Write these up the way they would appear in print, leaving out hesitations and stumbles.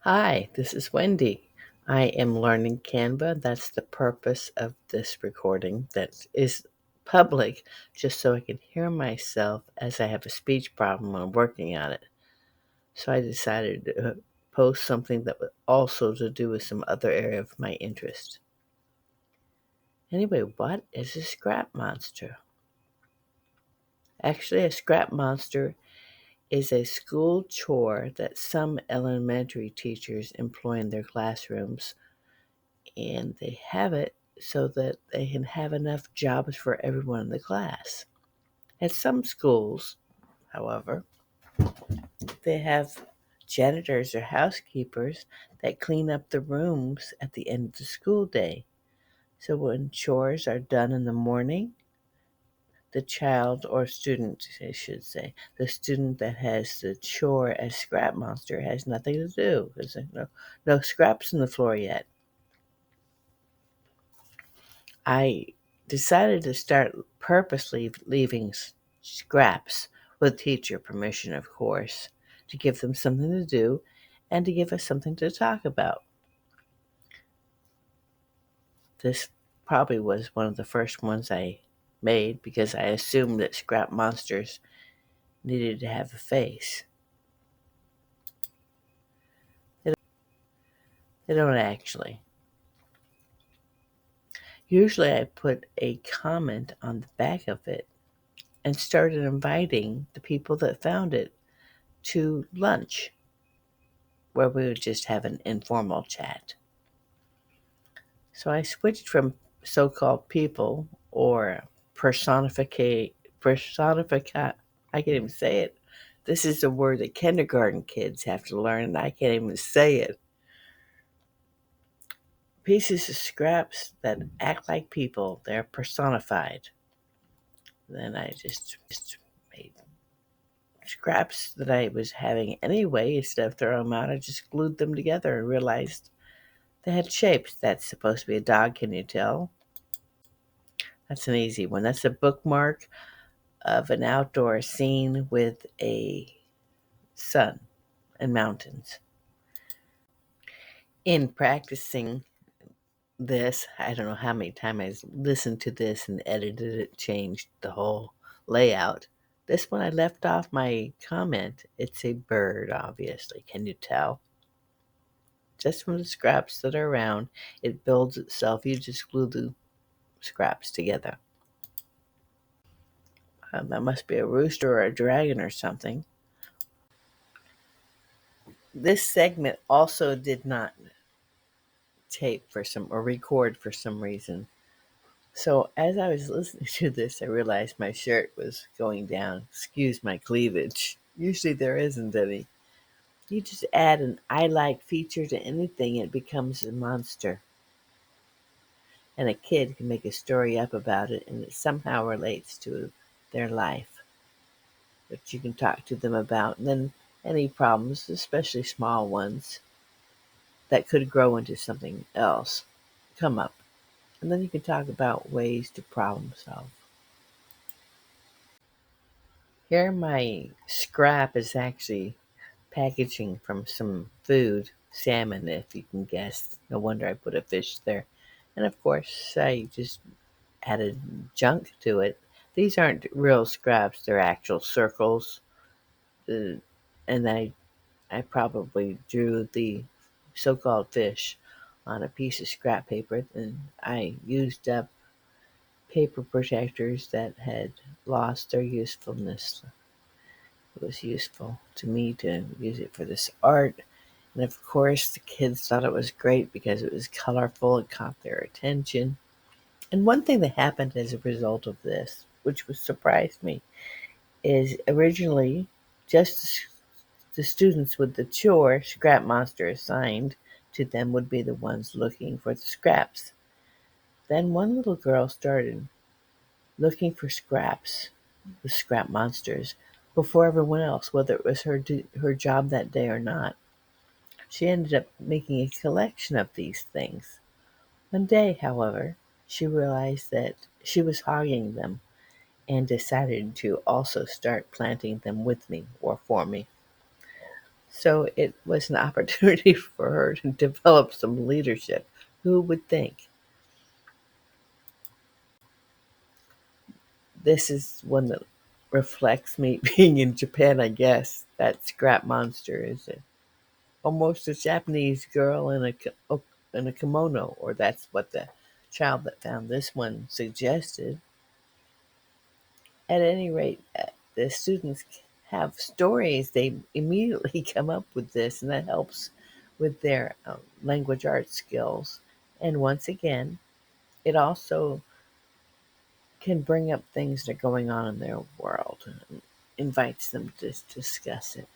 Hi, this is Wendy. I am learning Canva. That's the purpose of this recording that is public, just so I can hear myself as I have a speech problem when I'm working on it. So I decided to post something that was also to do with some other area of my interest. Anyway, what is a scrap monster? Actually, a scrap monster is a school chore that some elementary teachers employ in their classrooms, and they have it so that they can have enough jobs for everyone in the class. At some schools, however, they have janitors or housekeepers that clean up the rooms at the end of the school day. So when chores are done in the morning, the child or student, I should say, the student that has the chore as scrap monster has nothing to do because there's no scraps on the floor yet. I decided to start purposely leaving scraps, with teacher permission, of course, to give them something to do and to give us something to talk about. This probably was one of the first ones I made because I assumed that scrap monsters needed to have a face. They don't actually. Usually I put a comment on the back of it and started inviting the people that found it to lunch, where we would just have an informal chat. So I switched from so-called people or personifica. I can't even say it. This is a word that kindergarten kids have to learn, and I can't even say it. Pieces of scraps that act like people, they're personified. Then I just made scraps that I was having anyway. Instead of throwing them out, I just glued them together and realized they had shapes. That's supposed to be a dog, can you tell? That's an easy one. That's a bookmark of an outdoor scene with a sun and mountains. In practicing this, I don't know how many times I listened to this and edited it, changed the whole layout. This one I left off my comment. It's a bird, obviously. Can you tell? Just from the scraps that are around, it builds itself. You just glue the scraps together. That must be a rooster or a dragon or something. This segment also did not tape for some or record for some reason. So as I was listening to this, I realized my shirt was going down. Excuse my cleavage. Usually there isn't any. You just add an I like feature to anything, it becomes a monster. And a kid can make a story up about it, and it somehow relates to their life, that you can talk to them about. And then any problems, especially small ones, that could grow into something else, come up. And then you can talk about ways to problem solve. Here, my scrap is actually packaging from some food, salmon, if you can guess. No wonder I put a fish there. And of course, I just added junk to it. These aren't real scraps, they're actual circles. Uh, and I probably drew the so called fish on a piece of scrap paper, and I used up paper protectors that had lost their usefulness. It was useful to me to use it for this art. And of course, the kids thought it was great because it was colorful, it caught their attention. And one thing that happened as a result of this, which was surprised me, is originally just the students with the chore scrap monster assigned to them would be the ones looking for the scraps. Then one little girl started looking for scraps, the scrap monsters, before everyone else, whether it was her job that day or not. She ended up making a collection of these things. One day, however, she realized that she was hogging them and decided to also start planting them with me or for me. So it was an opportunity for her to develop some leadership. Who would think? This is one that reflects me being in Japan, I guess. That scrap monster is almost a Japanese girl in in a kimono, or that's what the child that found this one suggested. At any rate, the students have stories. They immediately come up with this, and that helps with their language arts skills. And once again, it also can bring up things that are going on in their world and invites them to discuss it.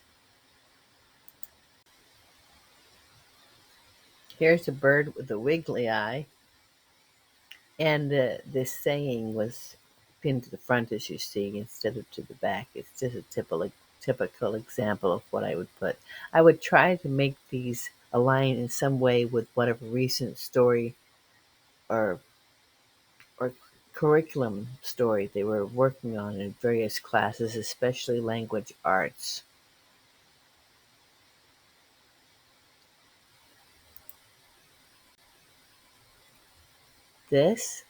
Here's a bird with a wiggly eye, and this saying was pinned to the front, as you see, instead of to the back. It's just a typical example of what I would put. I would try to make these align in some way with whatever recent story or or curriculum story they were working on in various classes, especially language arts. This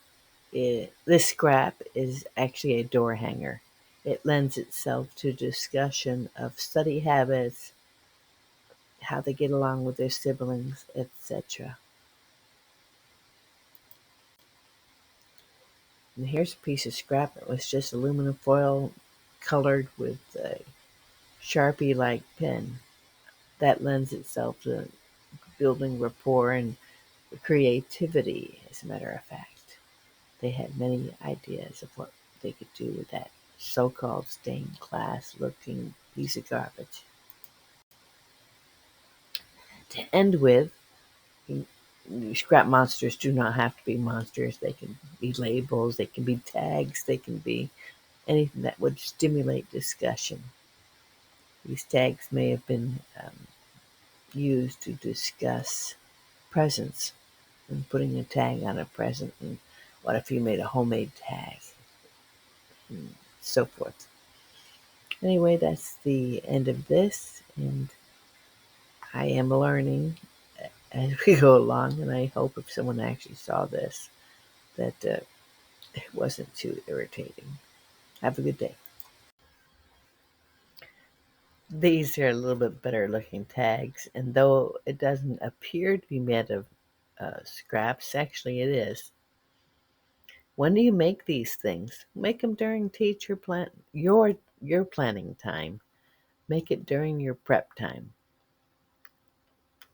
scrap is actually a door hanger. It lends itself to discussion of study habits, how they get along with their siblings, etc. And here's a piece of scrap that was just aluminum foil colored with a Sharpie like pen. That lends itself to building rapport and creativity, as a matter of fact. They had many ideas of what they could do with that so called stained glass looking piece of garbage. To end with, scrap monsters do not have to be monsters. They can be labels, they can be tags, they can be anything that would stimulate discussion. These tags may have been used to discuss presents and putting a tag on a present. And what if you made a homemade tag? And so forth. Anyway, that's the end of this, and I am learning as we go along. And I hope if someone actually saw this, that it wasn't too irritating. Have a good day. These are a little bit better looking tags, and though it doesn't appear to be made of scraps, actually it is. When do you make these things? Make them during your planning time. Make it during your prep time.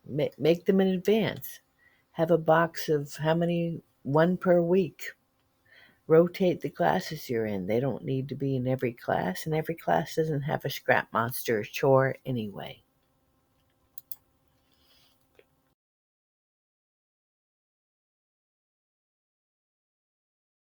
Make them in advance. Have a box of how many? One per week. Rotate the classes you're in. They don't need to be in every class, and every class doesn't have a scrap monster chore anyway.